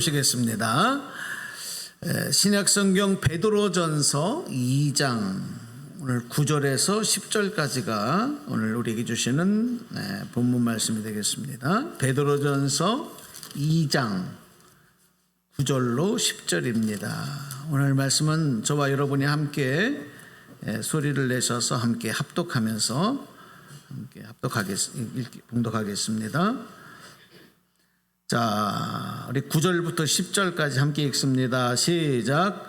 보시겠습니다. 신약성경 베드로전서 2장 오늘 9절에서 10절까지가 오늘 우리에게 주시는 본문 말씀이 되겠습니다. 베드로전서 2장 9절로 10절입니다. 오늘 말씀은 저와 여러분이 함께 소리를 내셔서 함께 합독하면서 봉독하겠습니다. 자, 우리 9절부터 10절까지 함께 읽습니다. 시작.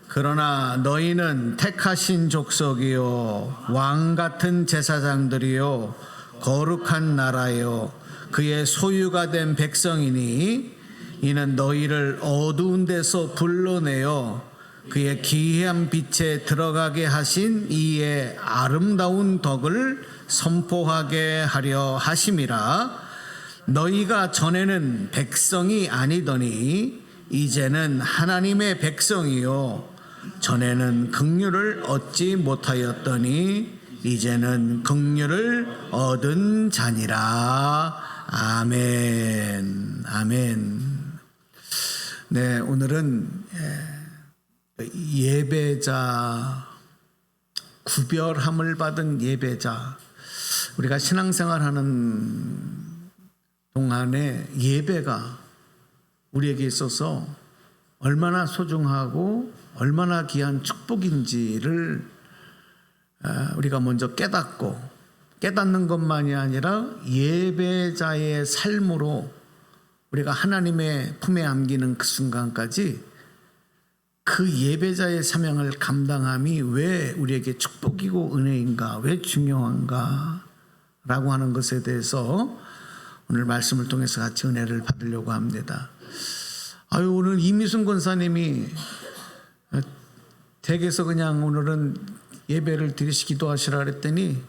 그러나 너희는 택하신 족속이요 왕 같은 제사장들이요 거룩한 나라요 그의 소유가 된 백성이니 이는 너희를 어두운 데서 불러내어 그의 기이한 빛에 들어가게 하신 이의 아름다운 덕을 선포하게 하려 하심이라. 너희가 전에는 백성이 아니더니 이제는 하나님의 백성이요 전에는 긍휼을 얻지 못하였더니 이제는 긍휼을 얻은 자니라. 아멘. 아멘. 네, 오늘은 예배자, 구별함을 받은 예배자, 우리가 신앙생활하는 동안에 예배가 우리에게 있어서 얼마나 소중하고 얼마나 귀한 축복인지를 우리가 먼저 깨닫는 것만이 아니라 예배자의 삶으로 우리가 하나님의 품에 안기는 그 순간까지 그 예배자의 사명을 감당함이 왜 우리에게 축복이고 은혜인가, 왜 중요한가 라고 하는 것에 대해서 오늘 말씀을 통해서 같이 은혜를 받으려고 합니다. 오늘 이미순 권사님이 댁에서 그냥 오늘은 예배를 드리시 기도하시라 그랬더니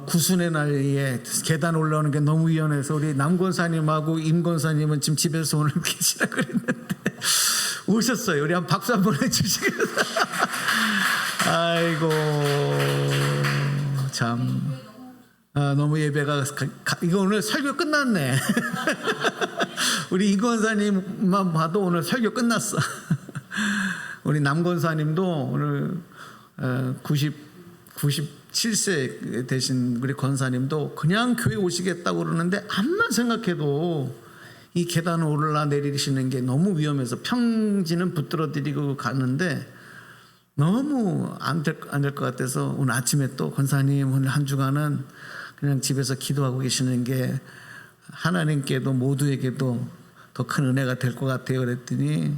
구순의 날에 계단 올라오는 게 너무 위험해서 우리 남 권사님하고 임 권사님은 지금 집에서 오늘 계시라 그랬는데 오셨어요. 우리 한번 박수 한번 해주시겠어요? 아이고 참. 너무 예배가 이거 오늘 설교 끝났네. 우리 이 권사님만 봐도 오늘 설교 끝났어. 우리 남 권사님도 오늘 97세 되신 우리 권사님도 그냥 교회 오시겠다고 그러는데 암만 생각해도 이 계단을 올라 내리시는 게 너무 위험해서 평지는 붙들어드리고 가는데 너무 안 될 것 같아서 오늘 아침에 또 권사님 오늘 한 주간은 그냥 집에서 기도하고 계시는 게 하나님께도 모두에게도 더 큰 은혜가 될 것 같아요. 그랬더니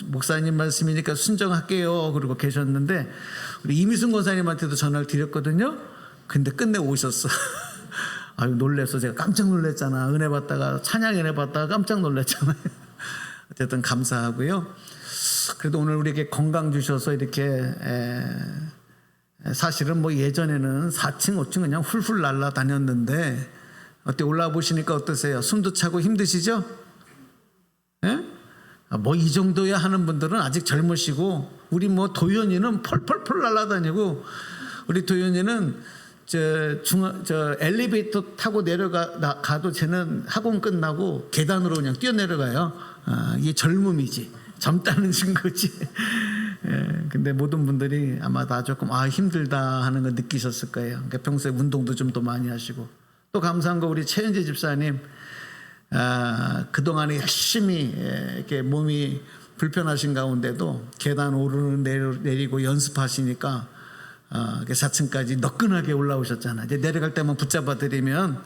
목사님 말씀이니까 순종할게요. 그러고 계셨는데 우리 이미순 권사님한테도 전화를 드렸거든요. 근데 끝내 오셨어. 놀래서 제가 깜짝 놀랐잖아. 은혜 받다가 찬양 은혜 받다가 깜짝 놀랐잖아요. 어쨌든 감사하고요. 그래도 오늘 우리에게 건강 주셔서 이렇게 사실은 예전에는 4층 5층 그냥 훌훌 날아다녔는데 어때 올라와 보시니까 어떠세요? 숨도 차고 힘드시죠? 예? 이 정도야 하는 분들은 아직 젊으시고 우리 도연이는 펄펄펄 날아다니고 우리 도연이는 저 엘리베이터 타고 가도 쟤는 학원 끝나고 계단으로 그냥 뛰어 내려가요. 이게 젊음이지. 젊다는 증거지. 근데 모든 분들이 아마 다 조금 힘들다 하는 걸 느끼셨을 거예요. 그러니까 평소에 운동도 좀 더 많이 하시고 또 감사한 거 우리 최은재 집사님 그동안에 열심히 이렇게 몸이 불편하신 가운데도 계단 오르는 내리고 연습하시니까 4층까지 너끈하게 올라오셨잖아요. 이제 내려갈 때만 붙잡아 드리면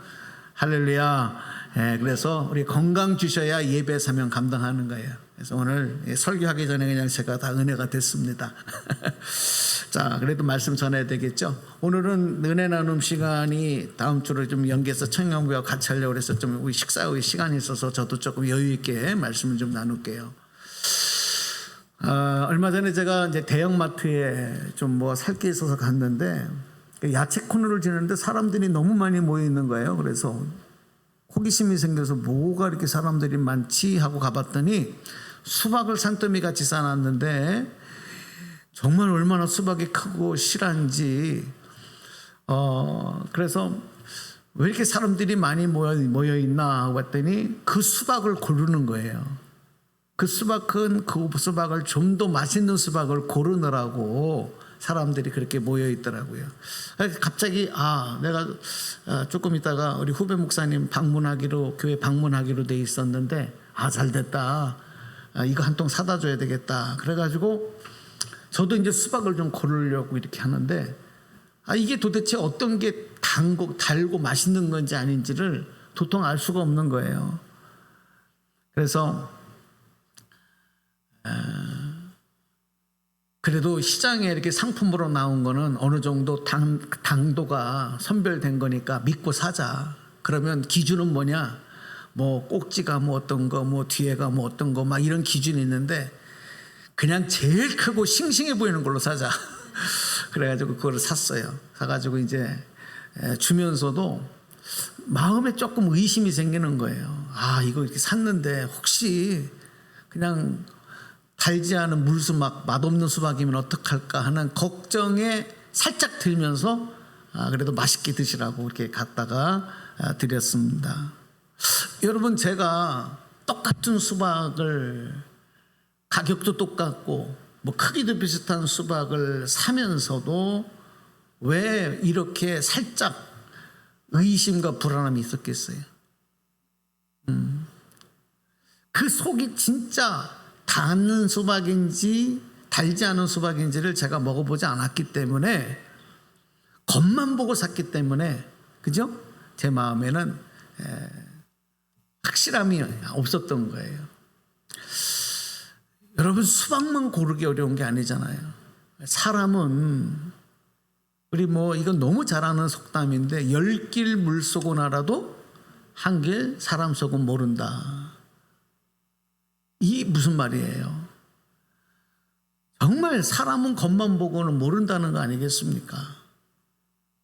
할렐루야. 그래서 우리 건강 주셔야 예배 사명 감당하는 거예요. 그래서 오늘 설교하기 전에 그냥 제가 다 은혜가 됐습니다. 자, 그래도 말씀 전해야 되겠죠. 오늘은 은혜 나눔 시간이 다음 주로 좀 연계해서 청년부와 같이 하려고 해서 좀 우리 식사의 시간이 있어서 저도 조금 여유 있게 말씀을 좀 나눌게요. 얼마 전에 제가 이제 대형마트에 좀 살 게 있어서 갔는데 야채 코너를 지는데 사람들이 너무 많이 모여 있는 거예요. 그래서 호기심이 생겨서 뭐가 이렇게 사람들이 많지 하고 가봤더니 수박을 산더미 같이 싸놨는데 정말 얼마나 수박이 크고 실한지 그래서 왜 이렇게 사람들이 많이 모여 있나 하고 봤더니 그 수박을 고르는 거예요. 그 수박은 그 수박을 좀 더 맛있는 수박을 고르느라고 사람들이 그렇게 모여 있더라고요. 갑자기 내가 조금 있다가 우리 후배 목사님 교회 방문하기로 돼 있었는데 잘됐다. 이거 한 통 사다 줘야 되겠다. 그래가지고 저도 이제 수박을 좀 고르려고 이렇게 하는데 이게 도대체 어떤 게 달고 맛있는 건지 아닌지를 도통 알 수가 없는 거예요. 그래서 그래도 시장에 이렇게 상품으로 나온 거는 어느 정도 당도가 선별된 거니까 믿고 사자. 그러면 기준은 뭐냐? 뭐 꼭지가 뭐 어떤 거, 뭐 뒤에가 뭐 어떤 거, 막 이런 기준이 있는데 그냥 제일 크고 싱싱해 보이는 걸로 사자. 그래가지고 그걸 샀어요. 사가지고 이제 주면서도 마음에 조금 의심이 생기는 거예요. 이거 이렇게 샀는데 혹시 그냥 달지 않은 물수박, 맛없는 수박이면 어떡할까 하는 걱정에 살짝 들면서 그래도 맛있게 드시라고 이렇게 갖다가 드렸습니다. 여러분, 제가 똑같은 수박을 가격도 똑같고 뭐 크기도 비슷한 수박을 사면서도 왜 이렇게 살짝 의심과 불안함이 있었겠어요? 그 속이 진짜 닿는 수박인지 달지 않은 수박인지를 제가 먹어보지 않았기 때문에, 겉만 보고 샀기 때문에, 그죠? 제 마음에는 확실함이 없었던 거예요. 여러분, 수박만 고르기 어려운 게 아니잖아요. 사람은, 우리 이건 너무 잘 아는 속담인데, 10길 물 속은 알아도 한 길 사람 속은 모른다. 이 무슨 말이에요? 정말 사람은 겉만 보고는 모른다는 거 아니겠습니까?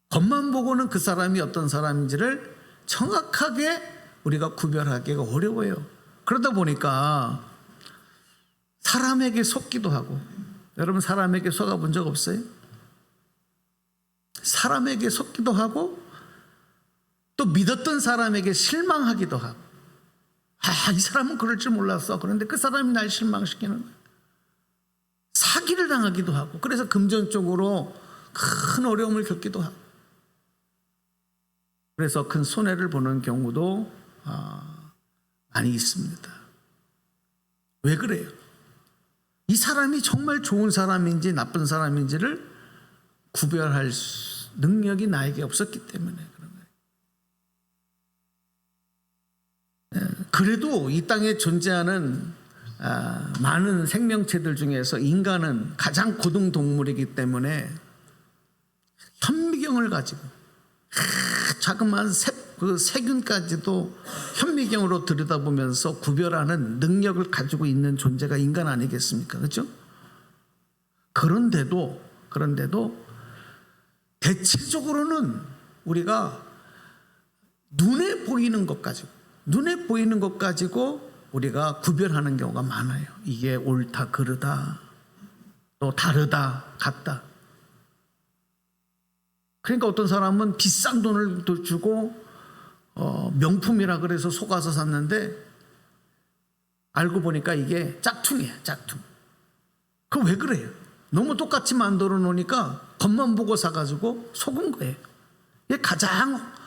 겉만 보고는 그 사람이 어떤 사람인지를 정확하게 우리가 구별하기가 어려워요. 그러다 보니까 사람에게 속기도 하고, 여러분 사람에게 속아본 적 없어요? 사람에게 속기도 하고 또 믿었던 사람에게 실망하기도 하고, 이 사람은 그럴 줄 몰랐어. 그런데 그 사람이 날 실망시키는 거예요. 사기를 당하기도 하고, 그래서 금전적으로 큰 어려움을 겪기도 하고, 그래서 큰 손해를 보는 경우도 많이 있습니다. 왜 그래요? 이 사람이 정말 좋은 사람인지 나쁜 사람인지를 구별할 능력이 나에게 없었기 때문에 그런 거예요. 그래도 이 땅에 존재하는 많은 생명체들 중에서 인간은 가장 고등 동물이기 때문에 현미경을 가지고 자그마한 세균까지도 현미경으로 들여다보면서 구별하는 능력을 가지고 있는 존재가 인간 아니겠습니까? 그렇죠? 그런데도 대체적으로는 우리가 눈에 보이는 것 가지고 우리가 구별하는 경우가 많아요. 이게 옳다, 그르다, 또 다르다, 같다. 그러니까 어떤 사람은 비싼 돈을 주고 명품이라 그래서 속아서 샀는데 알고 보니까 이게 짝퉁이야, 짝퉁. 그거 왜 그래요? 너무 똑같이 만들어 놓으니까 겉만 보고 사가지고 속은 거예요. 이게 가장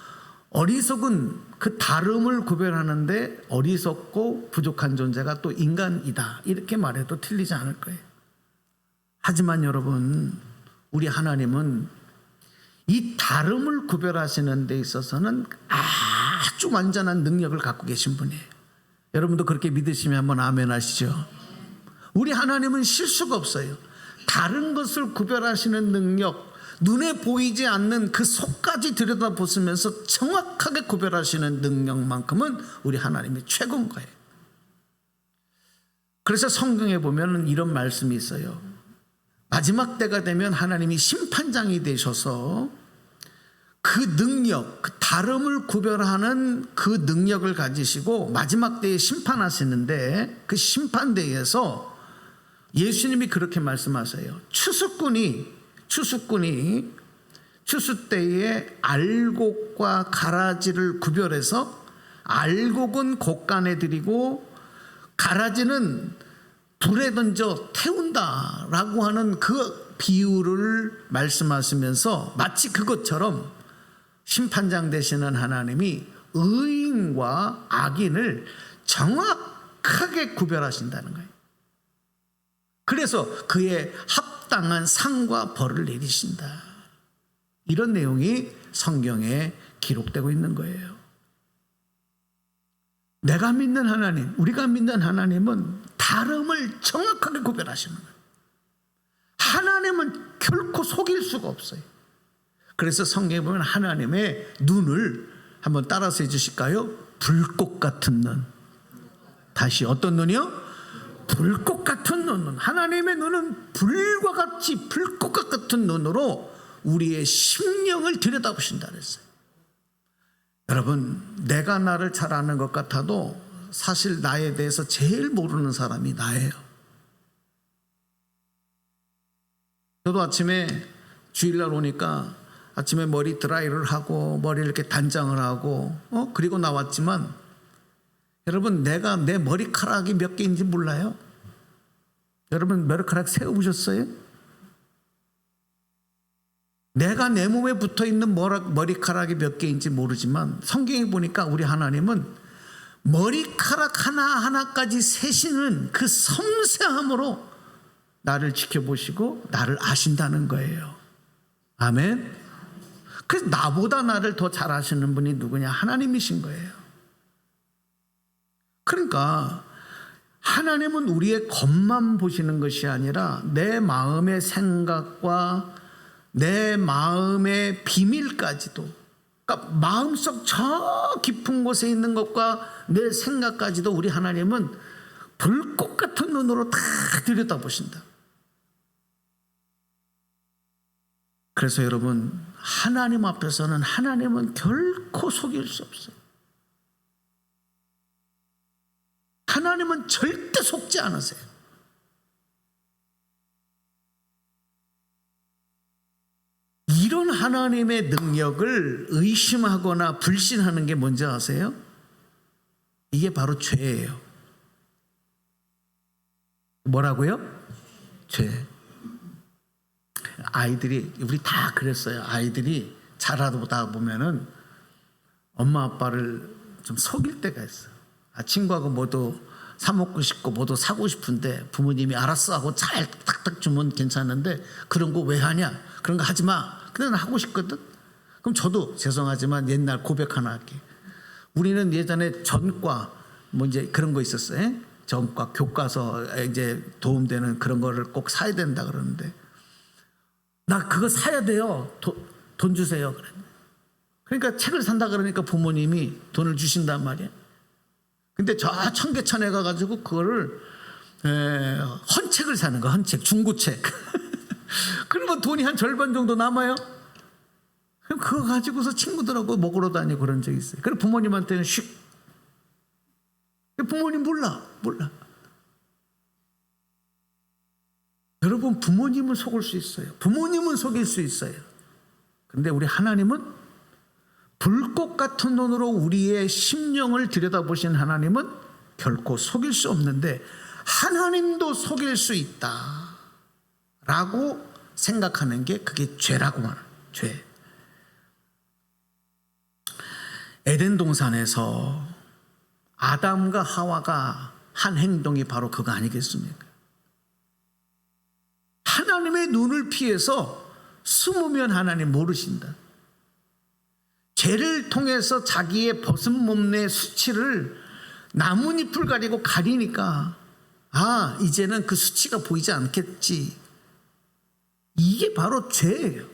어리석은, 그 다름을 구별하는데 어리석고 부족한 존재가 또 인간이다, 이렇게 말해도 틀리지 않을 거예요. 하지만 여러분, 우리 하나님은 이 다름을 구별하시는 데 있어서는 아주 완전한 능력을 갖고 계신 분이에요. 여러분도 그렇게 믿으시면 한번 아멘 하시죠. 우리 하나님은 실수가 없어요. 다른 것을 구별하시는 능력, 눈에 보이지 않는 그 속까지 들여다보시면서 정확하게 구별하시는 능력만큼은 우리 하나님이 최고인 거예요. 그래서 성경에 보면 이런 말씀이 있어요. 마지막 때가 되면 하나님이 심판장이 되셔서 그 능력, 그 다름을 구별하는 그 능력을 가지시고 마지막 때에 심판하시는데, 그 심판대에서 예수님이 그렇게 말씀하세요. 추수꾼이 추수 때에 알곡과 가라지를 구별해서 알곡은 곡간에 들이고 가라지는 불에 던져 태운다라고 하는 그 비유를 말씀하시면서 마치 그것처럼 심판장 되시는 하나님이 의인과 악인을 정확하게 구별하신다는 거예요. 그래서 그의 합당한 상과 벌을 내리신다. 이런 내용이 성경에 기록되고 있는 거예요. 내가 믿는 하나님, 우리가 믿는 하나님은 다름을 정확하게 구별하시는 거예요. 하나님은 결코 속일 수가 없어요. 그래서 성경에 보면 하나님의 눈을 한번 따라서 해주실까요? 불꽃 같은 눈. 다시 어떤 눈이요? 불꽃 같은 눈. 하나님의 눈은 불과 같이 불꽃 같은 눈으로 우리의 심령을 들여다보신다 그랬어요. 여러분, 내가 나를 잘 아는 것 같아도 사실 나에 대해서 제일 모르는 사람이 나예요. 저도 아침에 주일날 오니까 아침에 머리 드라이를 하고 머리를 이렇게 단장을 하고 그리고 나왔지만 여러분, 내가 내 머리카락이 몇 개인지 몰라요? 여러분, 머리카락 세워보셨어요? 내가 내 몸에 붙어있는 머리카락이 몇 개인지 모르지만 성경에 보니까 우리 하나님은 머리카락 하나하나까지 세시는 그 섬세함으로 나를 지켜보시고 나를 아신다는 거예요. 아멘. 그래서 나보다 나를 더 잘 아시는 분이 누구냐? 하나님이신 거예요. 그러니까 하나님은 우리의 겉만 보시는 것이 아니라 내 마음의 생각과 내 마음의 비밀까지도, 그러니까 마음속 저 깊은 곳에 있는 것과 내 생각까지도 우리 하나님은 불꽃 같은 눈으로 다 들여다보신다. 그래서 여러분, 하나님 앞에서는 하나님은 결코 속일 수 없어요. 하나님은 절대 속지 않으세요. 이런 하나님의 능력을 의심하거나 불신하는 게 뭔지 아세요? 이게 바로 죄예요. 뭐라고요? 죄. 아이들이, 우리 다 그랬어요. 아이들이 자라다 보면은 엄마 아빠를 좀 속일 때가 있어요. 친구하고 뭐도 사 먹고 싶고 뭐도 사고 싶은데 부모님이 알았어 하고 잘 탁탁 주면 괜찮은데 그런 거 왜 하냐? 그런 거 하지 마. 근데 난 하고 싶거든. 그럼 저도 죄송하지만 옛날 고백 하나 할게. 우리는 예전에 전과 뭐 이제 그런 거 있었어요. 전과 교과서 이제 도움되는 그런 거를 꼭 사야 된다 그러는데 나 그거 사야 돼요. 돈 주세요. 그러니까 책을 산다 그러니까 부모님이 돈을 주신단 말이야. 근데 저 청계천에 가가지고 그거를 헌책을 사는 거, 헌책, 중고책. 그러면 돈이 한 절반 정도 남아요. 그럼 그거 가지고서 친구들하고 먹으러 다니고 그런 적이 있어요. 그럼 부모님한테는 슉. 부모님 몰라. 여러분, 부모님은 속을 수 있어요. 부모님은 속일 수 있어요. 그런데 우리 하나님은 불꽃 같은 눈으로 우리의 심령을 들여다보신 하나님은 결코 속일 수 없는데 하나님도 속일 수 있다 라고 생각하는 게 그게 죄라고 말해요. 죄. 에덴 동산에서 아담과 하와가 한 행동이 바로 그거 아니겠습니까? 하나님의 눈을 피해서 숨으면 하나님 모르신다. 죄를 통해서 자기의 벗은 몸의 수치를 나뭇잎을 가리고 가리니까 이제는 그 수치가 보이지 않겠지. 이게 바로 죄예요.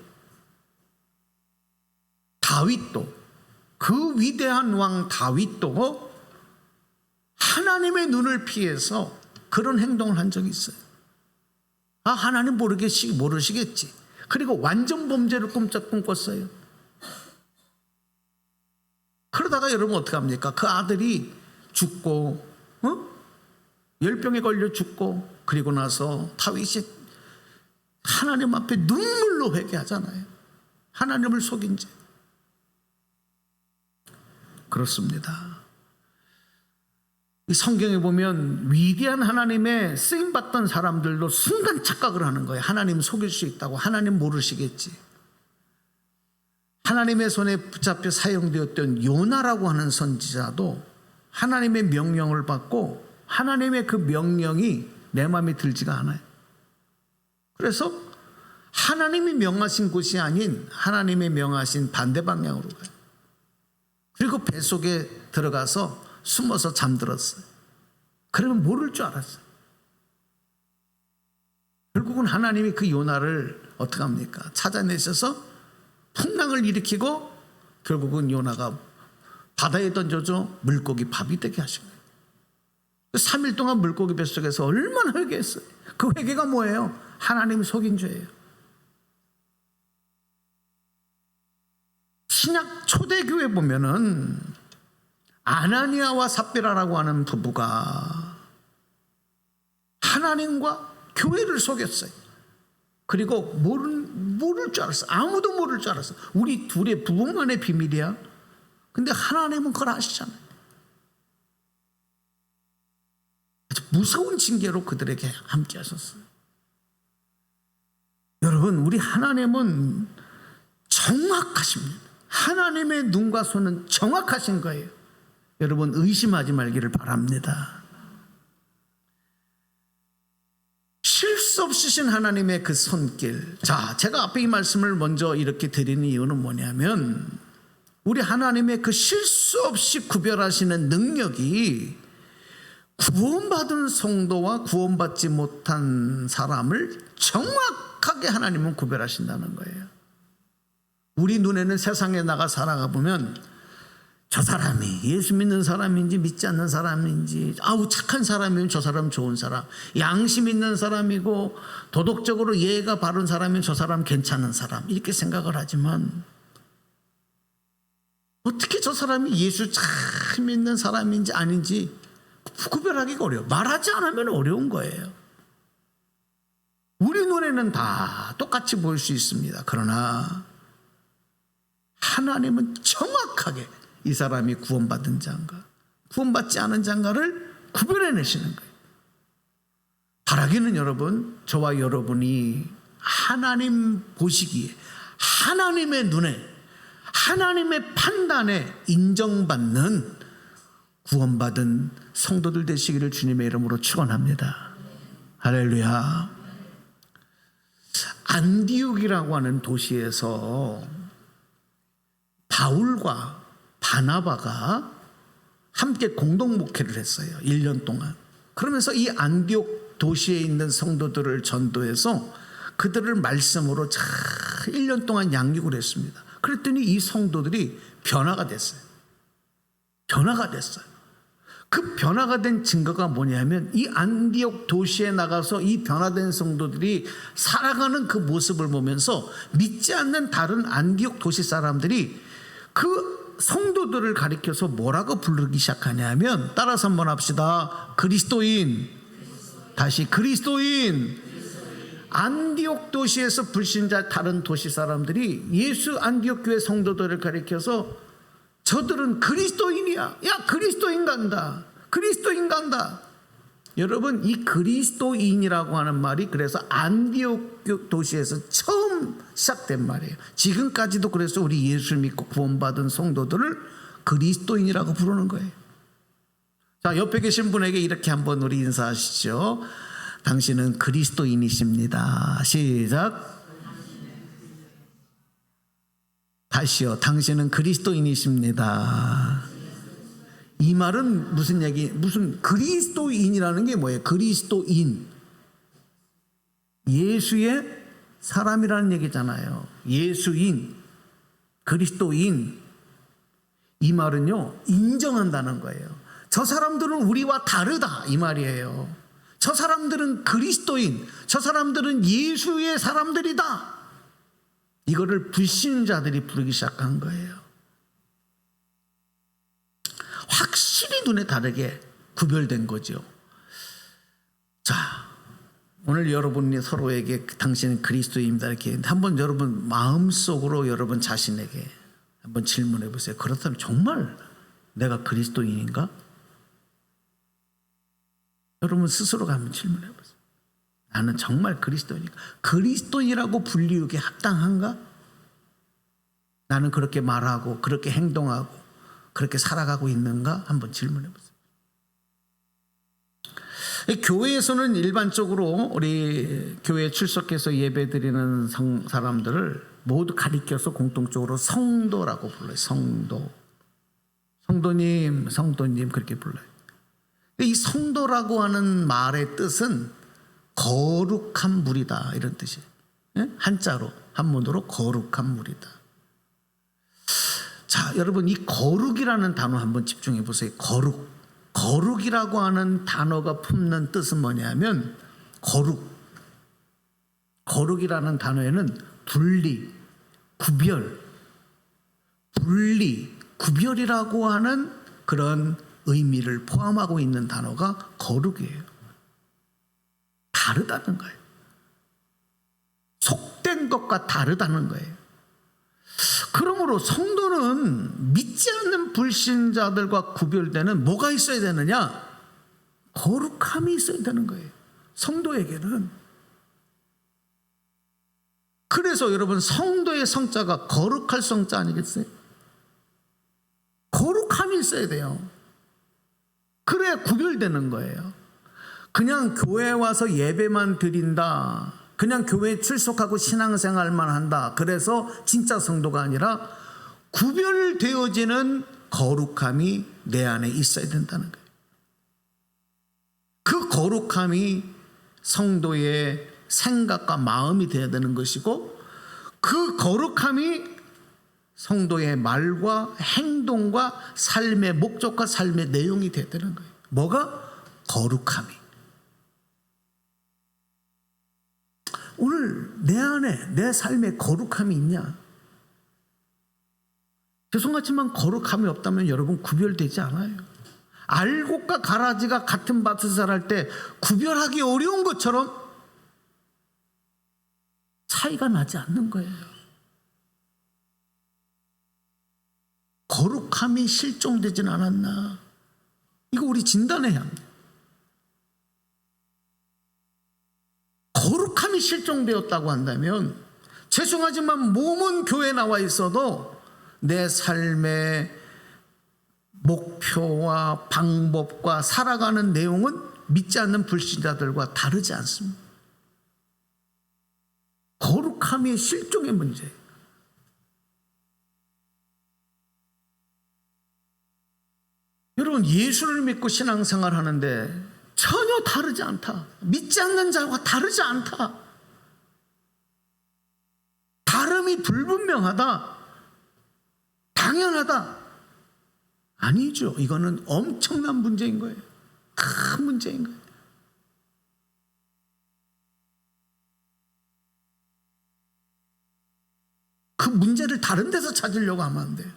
다윗도, 그 위대한 왕 다윗도 하나님의 눈을 피해서 그런 행동을 한 적이 있어요. 하나님 모르시겠지. 그리고 완전 범죄를 꿈꿨어요. 그러다가 여러분 어떻게 합니까? 그 아들이 죽고 열병에 걸려 죽고 그리고 나서 다윗이 하나님 앞에 눈물로 회개하잖아요. 하나님을 속인 죄. 그렇습니다. 이 성경에 보면 위대한 하나님의 쓰임받던 사람들도 순간 착각을 하는 거예요. 하나님 속일 수 있다고. 하나님 모르시겠지. 하나님의 손에 붙잡혀 사용되었던 요나라고 하는 선지자도 하나님의 명령을 받고 하나님의 그 명령이 내 마음에 들지가 않아요. 그래서 하나님이 명하신 곳이 아닌 하나님의 명하신 반대 방향으로 가요. 그리고 뱃속에 들어가서 숨어서 잠들었어요. 그러면 모를 줄 알았어요. 결국은 하나님이 그 요나를 어떻게 합니까? 찾아내셔서 풍랑을 일으키고 결국은 요나가 바다에 던져져 물고기 밥이 되게 하신 거예요. 3일 동안 물고기 뱃속에서 얼마나 회개했어요. 그 회개가 뭐예요? 하나님이 속인 죄예요. 신약 초대교회 보면은 아나니아와 삽비라라고 하는 부부가 하나님과 교회를 속였어요. 그리고 모를 줄 알았어. 아무도 모를 줄 알았어. 우리 둘의 부부만의 비밀이야. 근데 하나님은 그걸 아시잖아요. 아주 무서운 징계로 그들에게 함께 하셨어요. 여러분, 우리 하나님은 정확하십니다. 하나님의 눈과 손은 정확하신 거예요. 여러분, 의심하지 말기를 바랍니다. 실수 없으신 하나님의 그 손길. 자, 제가 앞에 이 말씀을 먼저 이렇게 드리는 이유는 뭐냐면 우리 하나님의 그 실수 없이 구별하시는 능력이 구원받은 성도와 구원받지 못한 사람을 정확하게 하나님은 구별하신다는 거예요. 우리 눈에는 세상에 나가 살아가 보면 저 사람이 예수 믿는 사람인지 믿지 않는 사람인지, 아우 착한 사람이면 저 사람 좋은 사람, 양심 있는 사람이고 도덕적으로 예의가 바른 사람이면 저 사람 괜찮은 사람, 이렇게 생각을 하지만 어떻게 저 사람이 예수 참 믿는 사람인지 아닌지 구별하기가 어려워. 말하지 않으면 어려운 거예요. 우리 눈에는 다 똑같이 보일 수 있습니다. 그러나 하나님은 정확하게 이 사람이 구원받은 자인가 구원받지 않은 자인가를 구별해내시는 거예요. 바라기는 여러분, 저와 여러분이 하나님 보시기에 하나님의 눈에 하나님의 판단에 인정받는 구원받은 성도들 되시기를 주님의 이름으로 축원합니다. 할렐루야. 안디옥이라고 하는 도시에서 바울과 바나바가 함께 공동 목회를 했어요. 1년 동안. 그러면서 이 안디옥 도시에 있는 성도들을 전도해서 그들을 말씀으로 잘 1년 동안 양육을 했습니다. 그랬더니 이 성도들이 변화가 됐어요. 변화가 됐어요. 그 변화가 된 증거가 뭐냐면 이 안디옥 도시에 나가서 이 변화된 성도들이 살아가는 그 모습을 보면서 믿지 않는 다른 안디옥 도시 사람들이 그 성도들을 가리켜서 뭐라고 부르기 시작하냐면, 따라서 한번 합시다. 그리스도인. 다시 그리스도인. 안디옥 도시에서 불신자 다른 도시 사람들이 예수 안디옥 교회 성도들을 가리켜서 저들은 그리스도인이야. 야, 그리스도인 간다. 그리스도인 간다. 여러분, 이 그리스도인이라고 하는 말이 그래서 안디옥 도시에서 처음 시작된 말이에요. 지금까지도 그래서 우리 예수 믿고 구원받은 성도들을 그리스도인이라고 부르는 거예요. 자, 옆에 계신 분에게 이렇게 한번 우리 인사하시죠. 당신은 그리스도인이십니다. 시작. 다시요. 당신은 그리스도인이십니다. 이 말은 무슨 얘기? 무슨 그리스도인이라는 게 뭐예요? 그리스도인. 예수의 사람이라는 얘기잖아요. 예수인, 그리스도인. 이 말은요, 인정한다는 거예요. 저 사람들은 우리와 다르다, 이 말이에요. 저 사람들은 그리스도인, 저 사람들은 예수의 사람들이다. 이거를 불신자들이 부르기 시작한 거예요. 확실히 눈에 다르게 구별된 거죠. 자, 오늘 여러분이 서로에게 당신은 그리스도인입니다 이렇게 했는데, 한번 여러분 마음속으로 여러분 자신에게 한번 질문해 보세요. 그렇다면 정말 내가 그리스도인인가? 여러분 스스로가 한번 질문해 보세요. 나는 정말 그리스도인인가? 그리스도인이라고 불리우기에 합당한가? 나는 그렇게 말하고 그렇게 행동하고 그렇게 살아가고 있는가? 한번 질문해 보세요. 교회에서는 일반적으로 우리 교회에 출석해서 예배드리는 사람들을 모두 가리켜서 공통적으로 성도라고 불러요. 성도님 그렇게 불러요. 이 성도라고 하는 말의 뜻은 거룩한 무리다, 이런 뜻이에요. 한자로, 한문으로 거룩한 무리다. 자, 여러분, 이 거룩이라는 단어 한번 집중해 보세요. 거룩이라고 하는 단어가 품는 뜻은 뭐냐면, 거룩이라는 단어에는 구별이라고 하는 그런 의미를 포함하고 있는 단어가 거룩이에요. 다르다는 거예요. 속된 것과 다르다는 거예요. 그러므로 성도는 믿지 않는 불신자들과 구별되는 뭐가 있어야 되느냐? 거룩함이 있어야 되는 거예요. 성도에게는. 그래서 여러분, 성도의 성자가 거룩할 성자 아니겠어요? 거룩함이 있어야 돼요. 그래야 구별되는 거예요. 그냥 교회에 와서 예배만 드린다, 그냥 교회에 출석하고 신앙생활만 한다, 그래서 진짜 성도가 아니라 구별되어지는 거룩함이 내 안에 있어야 된다는 거예요. 그 거룩함이 성도의 생각과 마음이 되어야 되는 것이고, 그 거룩함이 성도의 말과 행동과 삶의 목적과 삶의 내용이 되어야 되는 거예요. 뭐가? 거룩함이. 오늘 내 안에 내 삶에 거룩함이 있냐? 죄송하지만 거룩함이 없다면 여러분 구별되지 않아요. 알곡과 가라지가 같은 밭을 자랄 때 구별하기 어려운 것처럼 차이가 나지 않는 거예요. 거룩함이 실종되진 않았나? 이거 우리 진단해야 합니다. 거룩함이 실종되었다고 한다면, 죄송하지만 몸은 교회에 나와 있어도 내 삶의 목표와 방법과 살아가는 내용은 믿지 않는 불신자들과 다르지 않습니다. 거룩함이 실종의 문제예요. 여러분, 예수를 믿고 신앙생활 하는데 전혀 다르지 않다. 믿지 않는 자와 다르지 않다. 다름이 불분명하다. 당연하다. 아니죠. 이거는 엄청난 문제인 거예요. 큰 문제인 거예요. 그 문제를 다른 데서 찾으려고 하면 안 돼요.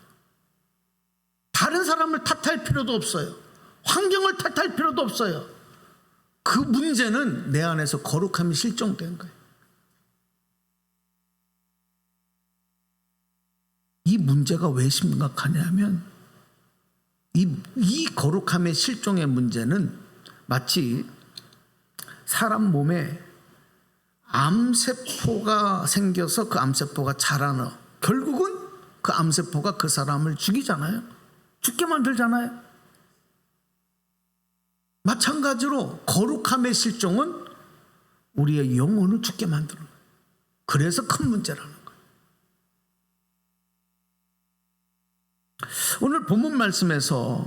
다른 사람을 탓할 필요도 없어요. 환경을 탓할 필요도 없어요. 그 문제는 내 안에서 거룩함이 실종된 거예요. 이 문제가 왜 심각하냐면, 이 거룩함의 실종의 문제는 마치 사람 몸에 암세포가 생겨서 그 암세포가 자라나, 결국은 그 암세포가 그 사람을 죽이잖아요. 죽게 만들잖아요. 마찬가지로 거룩함의 실종은 우리의 영혼을 죽게 만드는 거예요. 그래서 큰 문제라는 거예요. 오늘 본문 말씀에서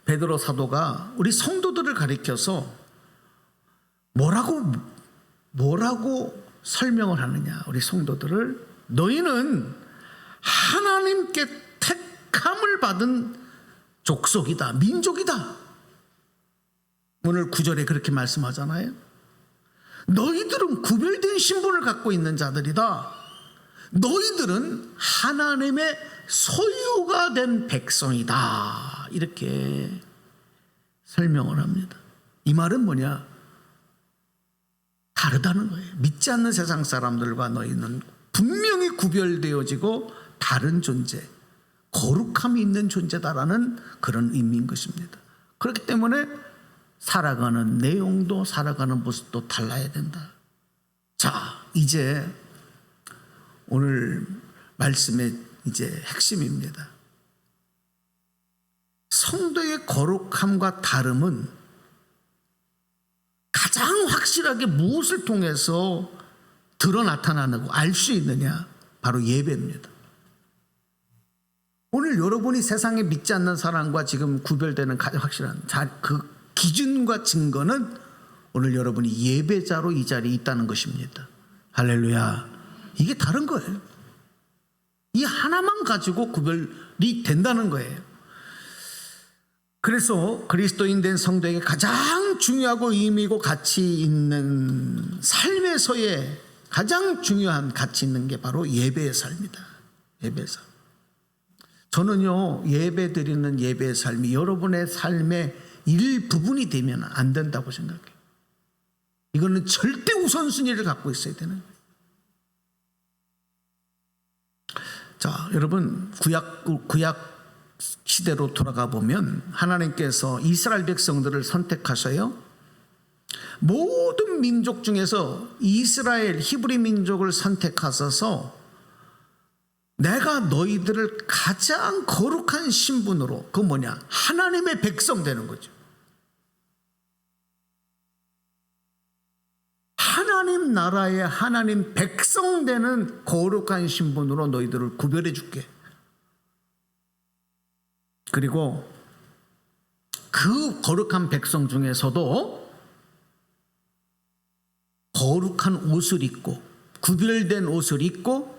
베드로 사도가 우리 성도들을 가리켜서 뭐라고 설명을 하느냐? 우리 성도들을, 너희는 하나님께 택함을 받은 족속이다, 민족이다. 오늘 9절에 그렇게 말씀하잖아요. 너희들은 구별된 신분을 갖고 있는 자들이다. 너희들은 하나님의 소유가 된 백성이다. 이렇게 설명을 합니다. 이 말은 뭐냐? 다르다는 거예요. 믿지 않는 세상 사람들과 너희는 분명히 구별되어지고 다른 존재, 거룩함이 있는 존재다라는 그런 의미인 것입니다. 그렇기 때문에 살아가는 내용도 살아가는 모습도 달라야 된다. 자, 이제 오늘 말씀의 이제 핵심입니다. 성도의 거룩함과 다름은 가장 확실하게 무엇을 통해서 드러 나타나고 알 수 있느냐? 바로 예배입니다. 오늘 여러분이 세상에 믿지 않는 사람과 지금 구별되는 가장 확실한 그 기준과 증거는 오늘 여러분이 예배자로 이 자리에 있다는 것입니다. 할렐루야. 이게 다른 거예요. 이 하나만 가지고 구별이 된다는 거예요. 그래서 그리스도인 된 성도에게 가장 중요하고 의미고 가치 있는 삶에서의 가장 중요한 가치 있는 게 바로 예배의 삶이다. 예배의 삶. 저는요, 예배 드리는 예배의 삶이 여러분의 삶의 일부분이 되면 안 된다고 생각해요. 이거는 절대 우선순위를 갖고 있어야 되는 거예요. 자, 여러분, 구약 시대로 돌아가 보면 하나님께서 이스라엘 백성들을 선택하셔요. 모든 민족 중에서 이스라엘 히브리 민족을 선택하셔서 내가 너희들을 가장 거룩한 신분으로, 그 뭐냐? 하나님의 백성 되는 거죠. 하나님 나라의 하나님 백성 되는 거룩한 신분으로 너희들을 구별해 줄게. 그리고 그 거룩한 백성 중에서도 거룩한 옷을 입고 구별된 옷을 입고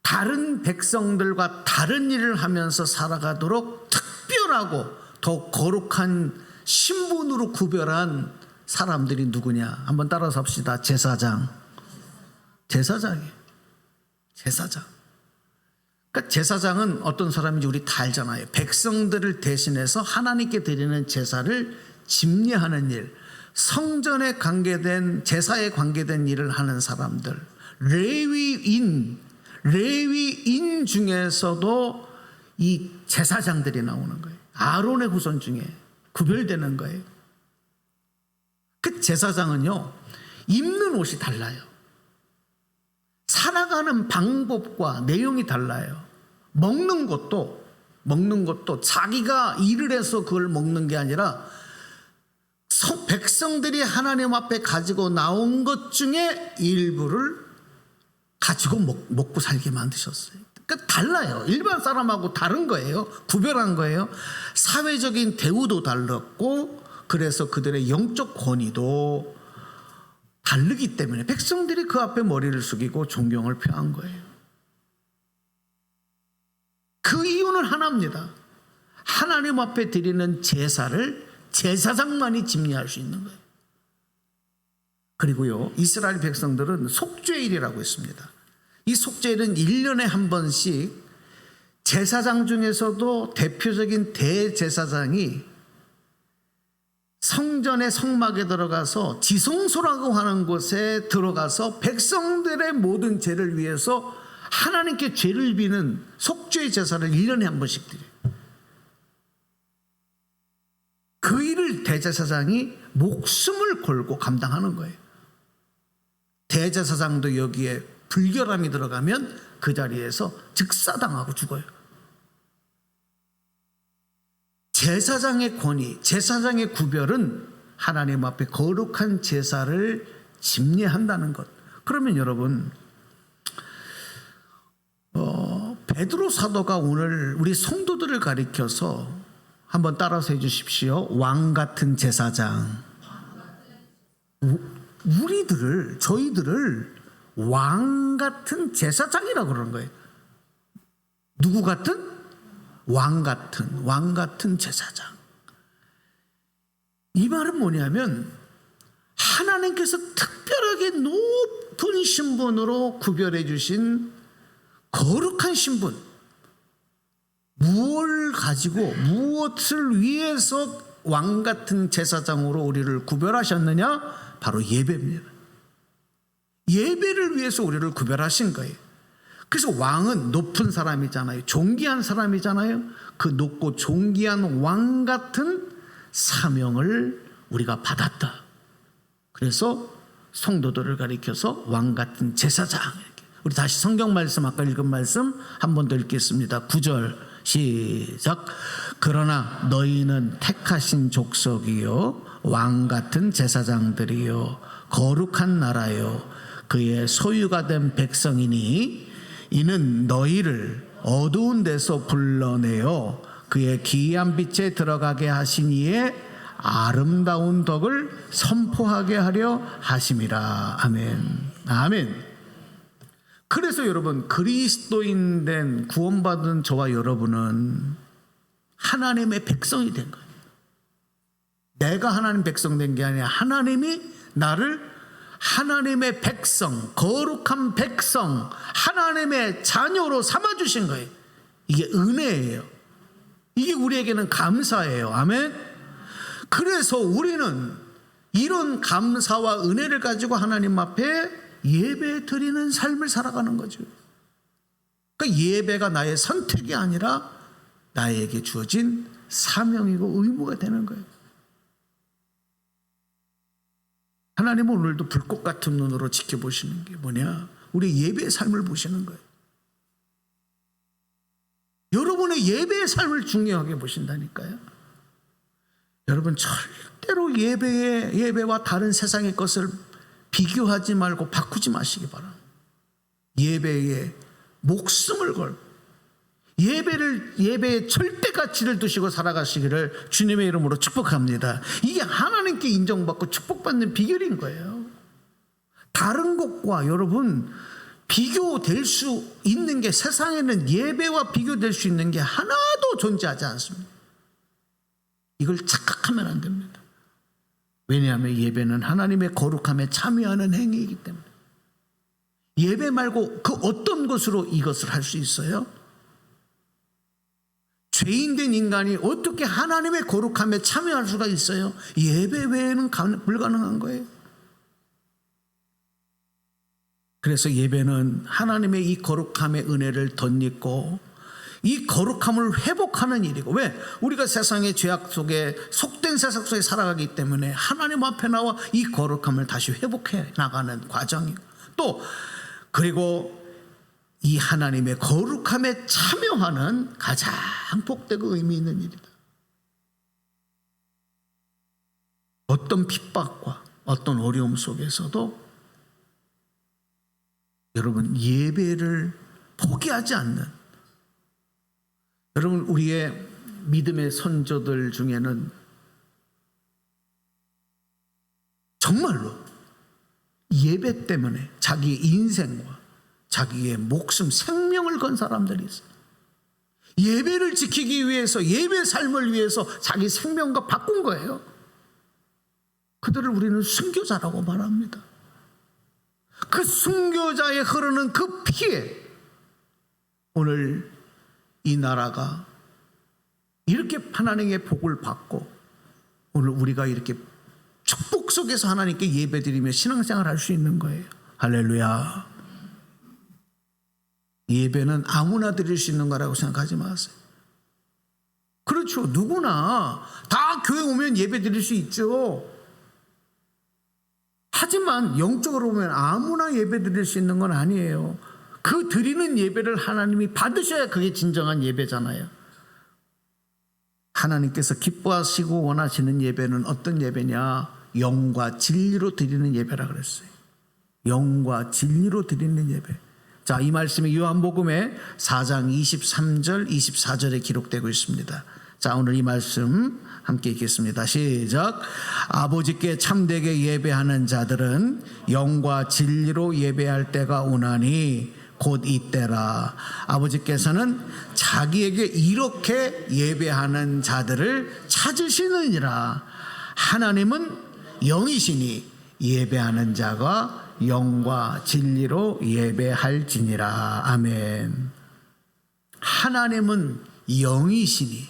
다른 백성들과 다른 일을 하면서 살아가도록 특별하고 더 거룩한 신분으로 구별한 사람들이 누구냐? 한번 따라서 합시다. 제사장이에요. 제사장. 그러니까 제사장은 어떤 사람인지 우리 다 알잖아요. 백성들을 대신해서 하나님께 드리는 제사를 집례하는 일, 성전에 관계된 제사에 관계된 일을 하는 사람들, 레위인 중에서도 이 제사장들이 나오는 거예요. 아론의 후손 중에 구별되는 거예요. 그 제사장은요, 입는 옷이 달라요. 살아가는 방법과 내용이 달라요. 먹는 것도 자기가 일을 해서 그걸 먹는 게 아니라 백성들이 하나님 앞에 가지고 나온 것 중에 일부를 가지고 먹고 살게 만드셨어요. 그러니까 달라요. 일반 사람하고 다른 거예요. 구별한 거예요. 사회적인 대우도 달랐고, 그래서 그들의 영적 권위도 다르기 때문에 백성들이 그 앞에 머리를 숙이고 존경을 표한 거예요. 그 이유는 하나입니다. 하나님 앞에 드리는 제사를 제사장만이 집례할 수 있는 거예요. 그리고요, 이스라엘 백성들은 속죄일이라고 있습니다. 이 속죄일은 1년에 한 번씩 제사장 중에서도 대표적인 대제사장이 성전의 성막에 들어가서 지성소라고 하는 곳에 들어가서 백성들의 모든 죄를 위해서 하나님께 죄를 비는 속죄 제사를 1년에 한 번씩 드려요. 그 일을 대제사장이 목숨을 걸고 감당하는 거예요. 대제사장도 여기에 불결함이 들어가면 그 자리에서 즉사당하고 죽어요. 제사장의 권위, 제사장의 구별은 하나님 앞에 거룩한 제사를 집례한다는 것. 그러면 여러분, 베드로 사도가 오늘 우리 성도들을 가리켜서 한번 따라서 해주십시오. 왕 같은 제사장. 저희들을 왕 같은 제사장이라고 그러는 거예요. 누구 같은? 왕 같은 제사장. 이 말은 뭐냐면 하나님께서 특별하게 높은 신분으로 구별해 주신 거룩한 신분, 무엇을 위해서 왕 같은 제사장으로 우리를 구별하셨느냐? 바로 예배입니다. 예배를 위해서 우리를 구별하신 거예요. 그래서 왕은 높은 사람이잖아요. 존귀한 사람이잖아요. 그 높고 존귀한 왕 같은 사명을 우리가 받았다. 그래서 성도들을 가리켜서 왕 같은 제사장. 우리 다시 성경 말씀, 아까 읽은 말씀 한 번 더 읽겠습니다. 9절 시작. 그러나 너희는 택하신 족속이요 왕 같은 제사장들이요 거룩한 나라요 그의 소유가 된 백성이니 이는 너희를 어두운 데서 불러내어 그의 기이한 빛에 들어가게 하신 이의 아름다운 덕을 선포하게 하려 하심이라. 아멘. 아멘. 그래서 여러분, 그리스도인 된 구원받은 저와 여러분은 하나님의 백성이 된 거예요. 내가 하나님 백성 된 게 아니라 하나님이 나를 하나님의 백성, 거룩한 백성, 하나님의 자녀로 삼아주신 거예요. 이게 은혜예요. 이게 우리에게는 감사예요. 아멘. 그래서 우리는 이런 감사와 은혜를 가지고 하나님 앞에 예배 드리는 삶을 살아가는 거죠. 그러니까 예배가 나의 선택이 아니라 나에게 주어진 사명이고 의무가 되는 거예요. 하나님은 오늘도 불꽃 같은 눈으로 지켜보시는 게 뭐냐? 우리 예배의 삶을 보시는 거예요. 여러분의 예배의 삶을 중요하게 보신다니까요. 여러분 절대로 예배와 다른 세상의 것을 비교하지 말고 바꾸지 마시기 바랍니다. 예배에 목숨을 걸고 예배에 절대 가치를 두시고 살아가시기를 주님의 이름으로 축복합니다. 이게 하나님께 인정받고 축복받는 비결인 거예요. 다른 것과 여러분 비교될 수 있는 게, 세상에는 예배와 비교될 수 있는 게 하나도 존재하지 않습니다. 이걸 착각하면 안 됩니다. 왜냐하면 예배는 하나님의 거룩함에 참여하는 행위이기 때문에. 예배 말고 그 어떤 것으로 이것을 할 수 있어요? 죄인된 인간이 어떻게 하나님의 거룩함에 참여할 수가 있어요? 예배 외에는 불가능한 거예요. 그래서 예배는 하나님의 이 거룩함의 은혜를 덧입고 이 거룩함을 회복하는 일이고, 왜? 우리가 세상의 죄악 속에 속된 세상 속에 살아가기 때문에 하나님 앞에 나와 이 거룩함을 다시 회복해 나가는 과정이고, 또 그리고 이 하나님의 거룩함에 참여하는 가장 복되고 의미 있는 일이다. 어떤 핍박과 어떤 어려움 속에서도 여러분 예배를 포기하지 않는, 여러분 우리의 믿음의 선조들 중에는 정말로 예배 때문에 자기 인생과 자기의 목숨, 생명을 건 사람들이 있어요. 예배를 지키기 위해서, 예배 삶을 위해서 자기 생명과 바꾼 거예요. 그들을 우리는 순교자라고 말합니다. 그 순교자에 흐르는 그 피에 오늘 이 나라가 이렇게 하나님의 복을 받고, 오늘 우리가 이렇게 축복 속에서 하나님께 예배드리며 신앙생활 할 수 있는 거예요. 할렐루야. 예배는 아무나 드릴 수 있는 거라고 생각하지 마세요. 그렇죠. 누구나 다 교회 오면 예배 드릴 수 있죠. 하지만 영적으로 보면 아무나 예배 드릴 수 있는 건 아니에요. 그 드리는 예배를 하나님이 받으셔야 그게 진정한 예배잖아요. 하나님께서 기뻐하시고 원하시는 예배는 어떤 예배냐? 영과 진리로 드리는 예배라 그랬어요. 영과 진리로 드리는 예배. 자, 이 말씀이 요한복음의 4장 23절 24절에 기록되고 있습니다. 자, 오늘 이 말씀 함께 읽겠습니다. 시작. 아버지께 참되게 예배하는 자들은 영과 진리로 예배할 때가 오나니 곧 이때라. 아버지께서는 자기에게 이렇게 예배하는 자들을 찾으시느니라. 하나님은 영이시니 예배하는 자가 영과 진리로 예배할지니라. 아멘. 하나님은 영이시니,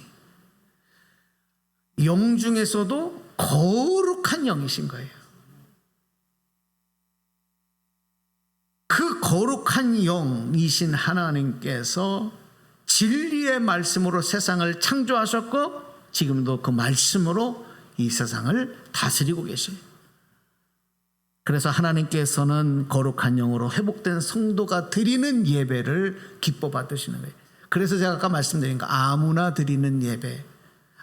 영 중에서도 거룩한 영이신 거예요. 그 거룩한 영이신 하나님께서 진리의 말씀으로 세상을 창조하셨고, 지금도 그 말씀으로 이 세상을 다스리고 계셔요. 그래서 하나님께서는 거룩한 영으로 회복된 성도가 드리는 예배를 기뻐 받으시는 거예요. 그래서 제가 아까 말씀드린 거, 아무나 드리는 예배,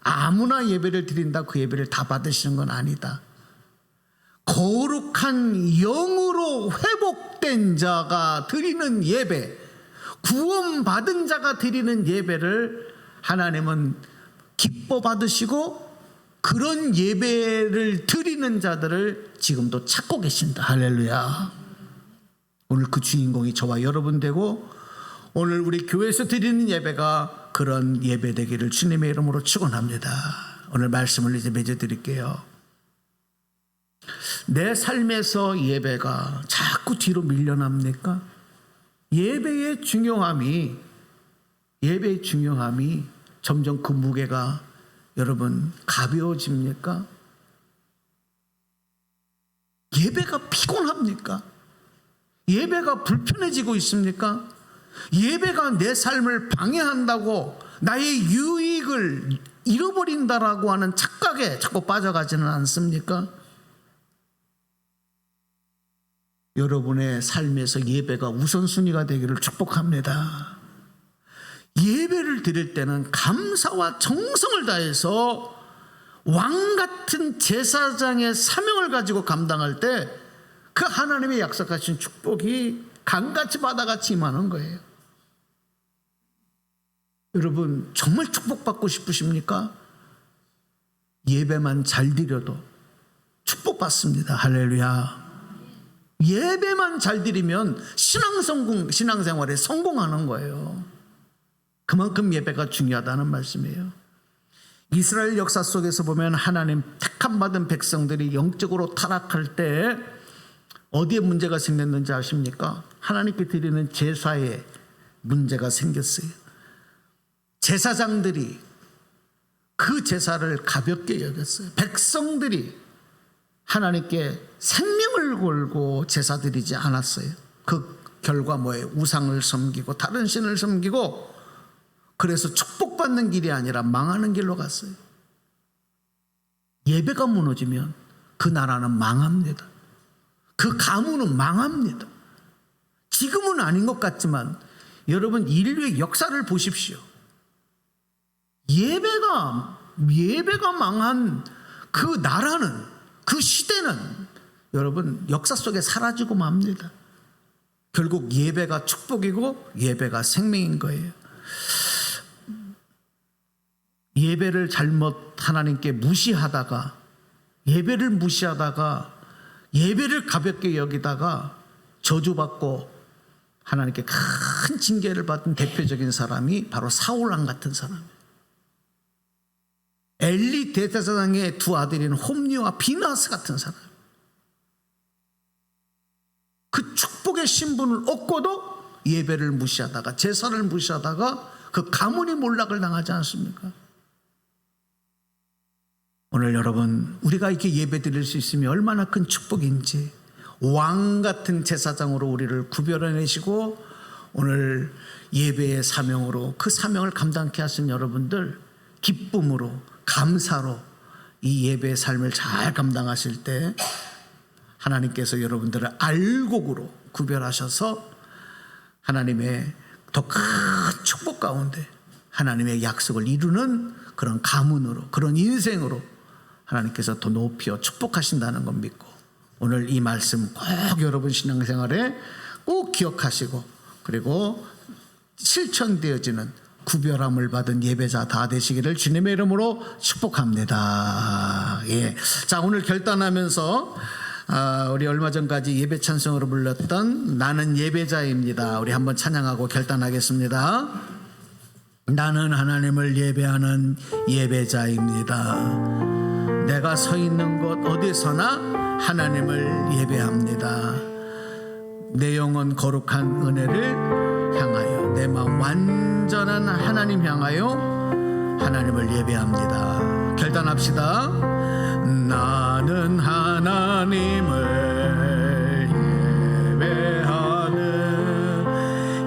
아무나 예배를 드린다, 그 예배를 다 받으시는 건 아니다. 거룩한 영으로 회복된 자가 드리는 예배, 구원받은 자가 드리는 예배를 하나님은 기뻐 받으시고, 그런 예배를 드리는 자들을 지금도 찾고 계신다. 할렐루야. 오늘 그 주인공이 저와 여러분 되고, 오늘 우리 교회에서 드리는 예배가 그런 예배 되기를 주님의 이름으로 축원합니다. 오늘 말씀을 이제 맺어드릴게요. 내 삶에서 예배가 자꾸 뒤로 밀려납니까? 예배의 중요함이 점점 그 무게가 여러분 가벼워집니까? 예배가 피곤합니까? 예배가 불편해지고 있습니까? 예배가 내 삶을 방해한다고, 나의 유익을 잃어버린다라고 하는 착각에 자꾸 빠져가지는 않습니까? 여러분의 삶에서 예배가 우선순위가 되기를 축복합니다. 예배를 드릴 때는 감사와 정성을 다해서 왕같은 제사장의 사명을 가지고 감당할 때 그 하나님의 약속하신 축복이 강같이 바다같이 임하는 거예요. 여러분 정말 축복받고 싶으십니까? 예배만 잘 드려도 축복받습니다. 할렐루야. 예배만 잘 드리면 신앙생활에 성공하는 거예요. 그만큼 예배가 중요하다는 말씀이에요. 이스라엘 역사 속에서 보면 하나님 택함받은 백성들이 영적으로 타락할 때 어디에 문제가 생겼는지 아십니까? 하나님께 드리는 제사에 문제가 생겼어요. 제사장들이 그 제사를 가볍게 여겼어요. 백성들이 하나님께 생명을 걸고 제사 드리지 않았어요. 그 결과 뭐예요? 우상을 섬기고 다른 신을 섬기고, 그래서 축복받는 길이 아니라 망하는 길로 갔어요. 예배가 무너지면 그 나라는 망합니다. 그 가문은 망합니다. 지금은 아닌 것 같지만 여러분 인류의 역사를 보십시오. 예배가 망한 그 나라는, 그 시대는 여러분 역사 속에 사라지고 맙니다. 결국 예배가 축복이고 예배가 생명인 거예요. 예배를 잘못 하나님께 무시하다가, 예배를 가볍게 여기다가 저주받고 하나님께 큰 징계를 받은 대표적인 사람이 바로 사울왕 같은 사람이에요. 엘리 대제사장의 두 아들인 홈리와 비나스 같은 사람. 그 축복의 신분을 얻고도 예배를 무시하다가, 제사를 무시하다가 그 가문이 몰락을 당하지 않습니까? 오늘 여러분 우리가 이렇게 예배 드릴 수 있으면 얼마나 큰 축복인지, 왕 같은 제사장으로 우리를 구별해내시고 오늘 예배의 사명으로 그 사명을 감당케 하신 여러분들, 기쁨으로 감사로 이 예배의 삶을 잘 감당하실 때 하나님께서 여러분들을 알곡으로 구별하셔서 하나님의 더 큰 축복 가운데 하나님의 약속을 이루는 그런 가문으로, 그런 인생으로 하나님께서 더 높여 축복하신다는 것 믿고, 오늘 이 말씀 꼭 여러분 신앙생활에 꼭 기억하시고, 그리고 실천되어지는 구별함을 받은 예배자 다 되시기를 주님의 이름으로 축복합니다. 예. 자, 오늘 결단하면서 우리 얼마 전까지 예배 찬송으로 불렀던 나는 예배자입니다. 우리 한번 찬양하고 결단하겠습니다. 나는 하나님을 예배하는 예배자입니다. 내가 서 있는 곳 어디서나 하나님을 예배합니다. 내 영혼 거룩한 은혜를 향하여, 내 마음 완전한 하나님 향하여 하나님을 예배합니다. 결단합시다. 나는 하나님을 예배하는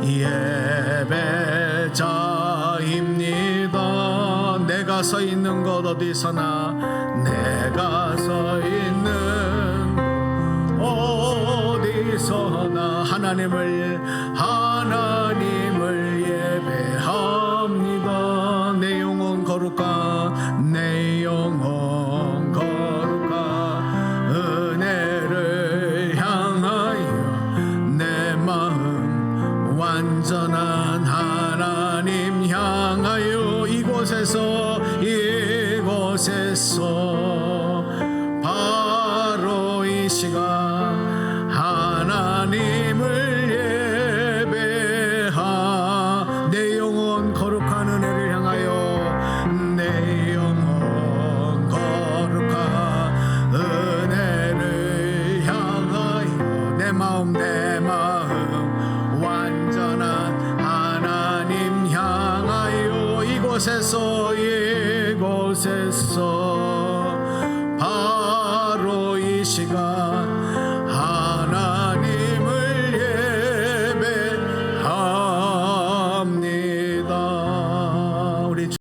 예배자입니다. 내가 서 있는 곳 어디서나, 내가 내가 서 있는 어디서나 하나님을 예배합니다. 내 영혼 거룩하 내 영혼 거룩하 은혜를 향하여 내 마음 완전한 하나님 향하여 이곳에서 바로 이 시간 하나님을 예배하 내 영혼 거룩한 은혜를 향하여 내 영혼 거룩한 은혜를 향하여 내 마음 완전한 하나님 향하여 이곳에서